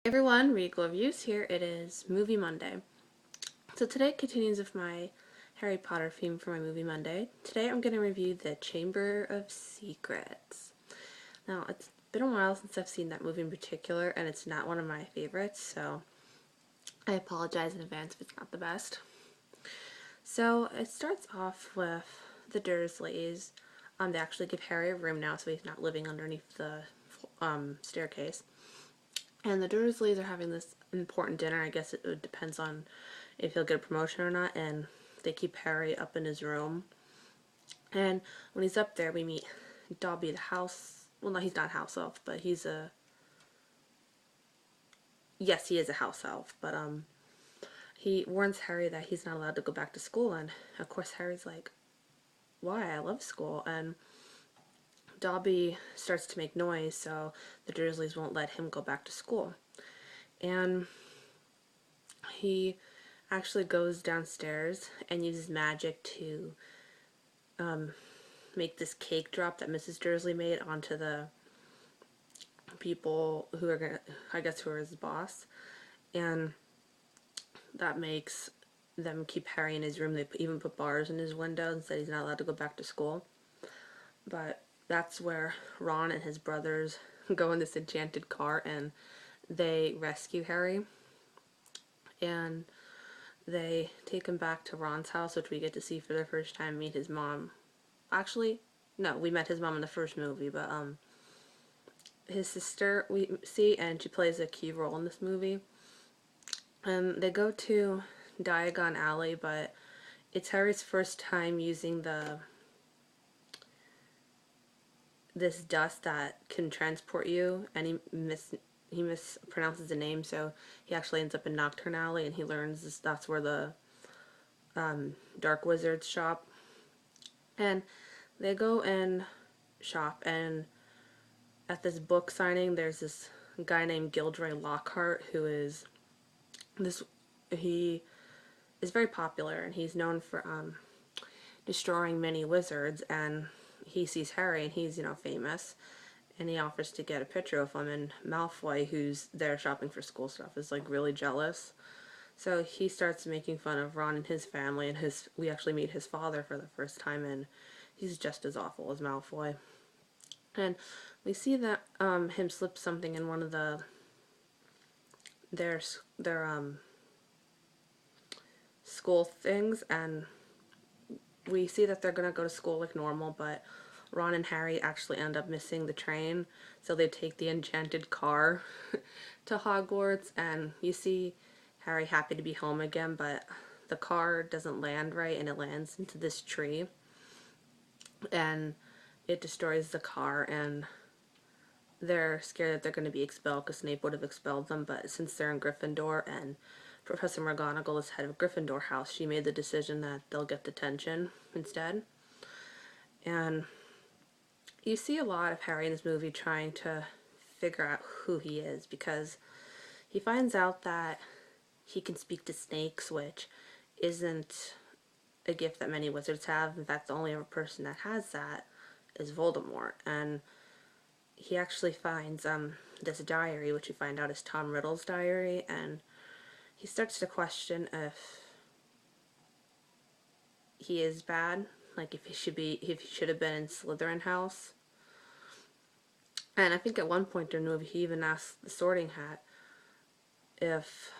Everyone, Regal Reviews here. It is Movie Monday. So today continues with my Harry Potter theme for my Movie Monday. Today I'm going to review The Chamber of Secrets. Now, it's been a while since I've seen that movie in particular, and it's not one of my favorites, so I apologize in advance if it's not the best. So it starts off with the Dursleys. They actually give Harry a room now, so he's not living underneath the staircase. And the Dursleys are having this important dinner. I guess it depends on if he'll get a promotion or not. And they keep Harry up in his room. And when he's up there, we meet Dobby the house. Well, no, he's not house elf, but he's a. Yes, he is a house elf. But he warns Harry that he's not allowed to go back to school. And of course, Harry's like, "Why? I love school." And Dobby starts to make noise, so the Dursleys won't let him go back to school. And he actually goes downstairs and uses magic to make this cake drop that Mrs. Dursley made onto the people who are gonna, I guess, who are his boss, and that makes them keep Harry in his room. They even put bars in his window and said he's not allowed to go back to school. But that's where Ron and his brothers go in this enchanted car and they rescue Harry. And they take him back to Ron's house, which we get to see for the first time, meet his mom. Actually, no, we met his mom in the first movie, but his sister we see, and she plays a key role in this movie. And they go to Diagon Alley, but it's Harry's first time using this dust that can transport you, and he mispronounces the name, so he actually ends up in Knockturn Alley, and he learns that's where the Dark Wizards shop. And they go and shop, and at this book signing, there's this guy named Gilderoy Lockhart who is he is very popular, and he's known for destroying many wizards. And he sees Harry, and he's famous, and he offers to get a picture of him. And Malfoy, who's there shopping for school stuff, is like really jealous. So he starts making fun of Ron and his family, and we actually meet his father for the first time, and he's just as awful as Malfoy. And we see that him slip something in one of their school things, and we see that they're gonna go to school like normal, but Ron and Harry actually end up missing the train, so they take the enchanted car to Hogwarts, and you see Harry happy to be home again, but the car doesn't land right, and it lands into this tree, and it destroys the car, and they're scared that they're going to be expelled because Snape would have expelled them, but since they're in Gryffindor and Professor McGonagall is head of Gryffindor House, she made the decision that they'll get detention instead. And you see a lot of Harry in this movie trying to figure out who he is, because he finds out that he can speak to snakes, which isn't a gift that many wizards have. In fact, the only other person that has that is Voldemort. And he actually finds this diary, which we find out is Tom Riddle's diary, and he starts to question if he is bad, like if he should have been in Slytherin House. And I think at one point during the movie he even asked the Sorting Hat if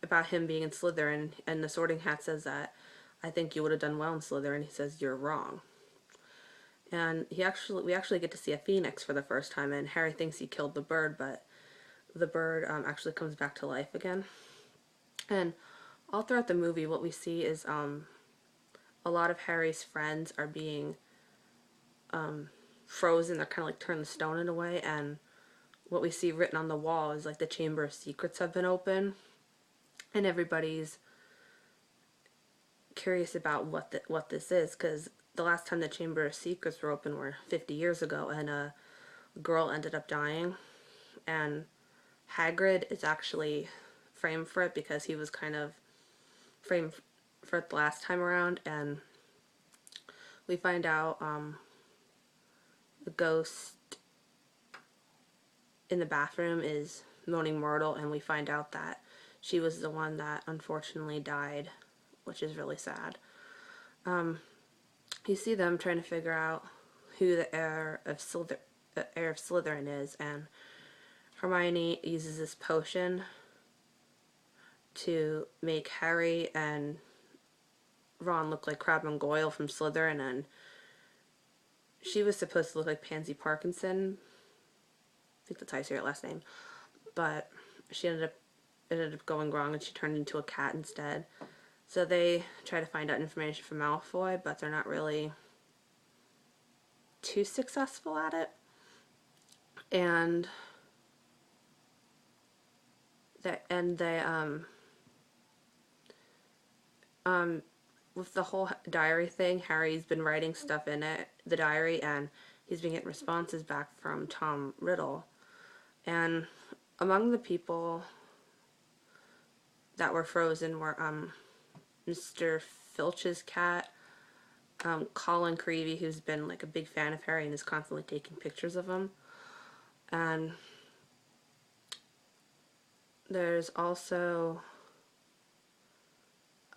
about him being in Slytherin, and the Sorting Hat says that I think you would have done well in Slytherin. He says you're wrong. And we actually get to see a phoenix for the first time, and Harry thinks he killed the bird, but the bird actually comes back to life again. And all throughout the movie, what we see is a lot of Harry's friends are being frozen. They're kind of like turned to stone in a way, and what we see written on the wall is like the Chamber of Secrets have been open, and everybody's curious about what this is, because the last time the Chamber of Secrets were open were 50 years ago, and a girl ended up dying, and Hagrid is actually framed for it because he was kind of framed for it the last time around. And we find out the ghost in the bathroom is Moaning Myrtle, and we find out that she was the one that unfortunately died, which is really sad. You see them trying to figure out who the heir of Slytherin is, and Hermione uses this potion to make Harry and Ron look like Crabbe and Goyle from Slytherin, and she was supposed to look like Pansy Parkinson. I think that's how you say her last name. But she ended up going wrong, and she turned into a cat instead. So they try to find out information from Malfoy, but they're not really too successful at it. And they with the whole diary thing, Harry's been writing stuff in the diary, and he's been getting responses back from Tom Riddle. And among the people that were frozen were Mr. Filch's cat, Colin Creevey, who's been like a big fan of Harry and is constantly taking pictures of him. And there's also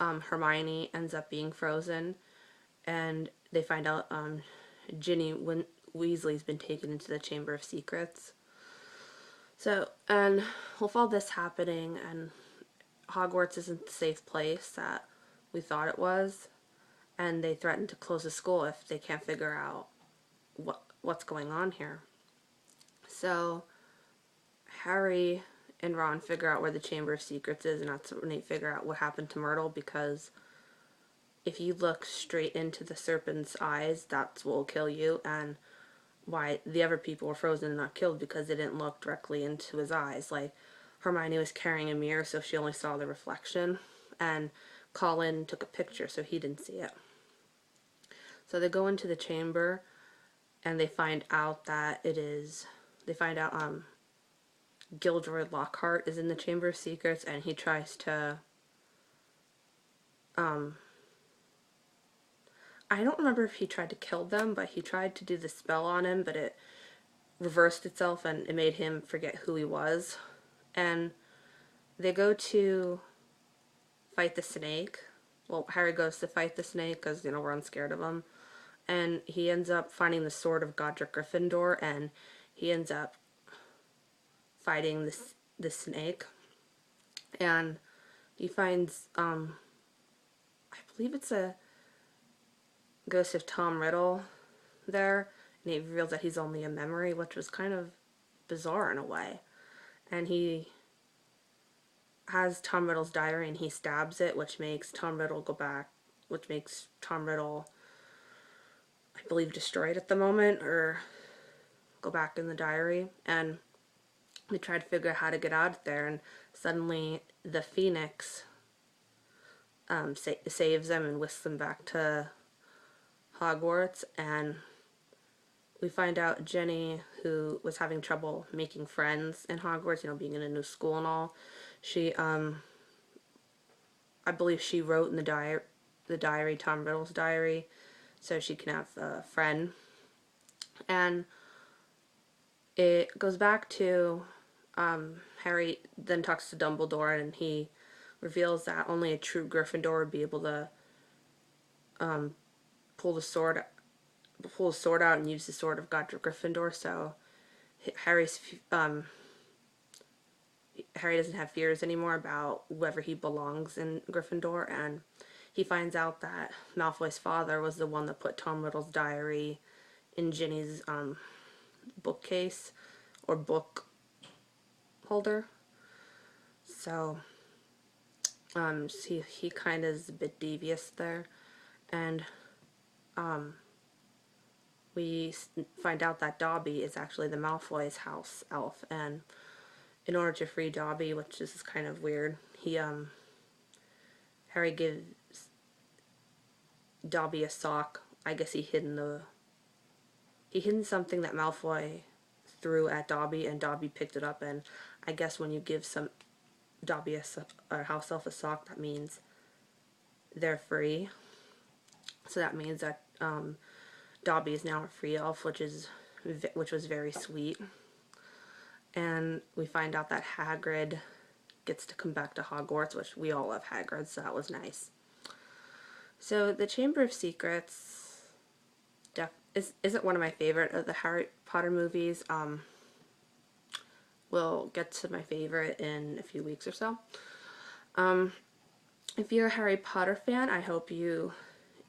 Hermione ends up being frozen, and they find out Ginny Weasley's been taken into the Chamber of Secrets. So, and with all this happening, and Hogwarts isn't the safe place that we thought it was, and they threaten to close the school if they can't figure out what's going on here. So Harry and Ron figure out where the Chamber of Secrets is, and that's when they figure out what happened to Myrtle, because if you look straight into the serpent's eyes, that's what will kill you, and why the other people were frozen and not killed, because they didn't look directly into his eyes. Like, Hermione was carrying a mirror, so she only saw the reflection, and Colin took a picture, so he didn't see it. So they go into the chamber, and they find out Gilderoy Lockhart is in the Chamber of Secrets, and he tries to, I don't remember if he tried to kill them, but he tried to do the spell on him, but it reversed itself, and it made him forget who he was. And they go to fight the snake. Well, Harry goes to fight the snake, because, Ron's scared of him. And he ends up finding the sword of Godric Gryffindor, and he ends up fighting the snake. And he finds, I believe it's a ghost of Tom Riddle there, and he reveals that he's only a memory, which was kind of bizarre in a way. And he has Tom Riddle's diary, and he stabs it, which makes Tom Riddle I believe, destroyed at the moment, or go back in the diary. And they try to figure out how to get out of there, and suddenly the Phoenix saves them and whisks them back to Hogwarts. And we find out Jenny, who was having trouble making friends in Hogwarts, being in a new school and all, she, I believe she wrote in the diary, Tom Riddle's diary, so she can have a friend. And it goes back to Harry then talks to Dumbledore, and he reveals that only a true Gryffindor would be able to pull the sword out and use the sword of Godric Gryffindor. So Harry doesn't have fears anymore about whether he belongs in Gryffindor, and he finds out that Malfoy's father was the one that put Tom Riddle's diary in Ginny's bookcase or book holder. So he kind of is a bit devious there, and we find out that Dobby is actually the Malfoy's house elf, and in order to free Dobby, which is kind of weird, Harry gives Dobby a sock. I guess he hidden something that Malfoy threw at Dobby, and Dobby picked it up, and I guess when you give Dobby a house elf a sock, that means they're free. So that means that Dobby is now a free elf, which is which was very sweet. And we find out that Hagrid gets to come back to Hogwarts, which we all love Hagrid, so that was nice. So the Chamber of Secrets isn't one of my favorite of the Harry Potter movies. We'll get to my favorite in a few weeks or so. If you're a Harry Potter fan, I hope you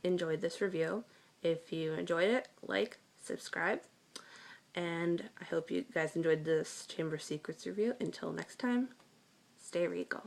enjoyed this review. If you enjoyed it, like, subscribe, and I hope you guys enjoyed this Chamber of Secrets review. Until next time, stay regal.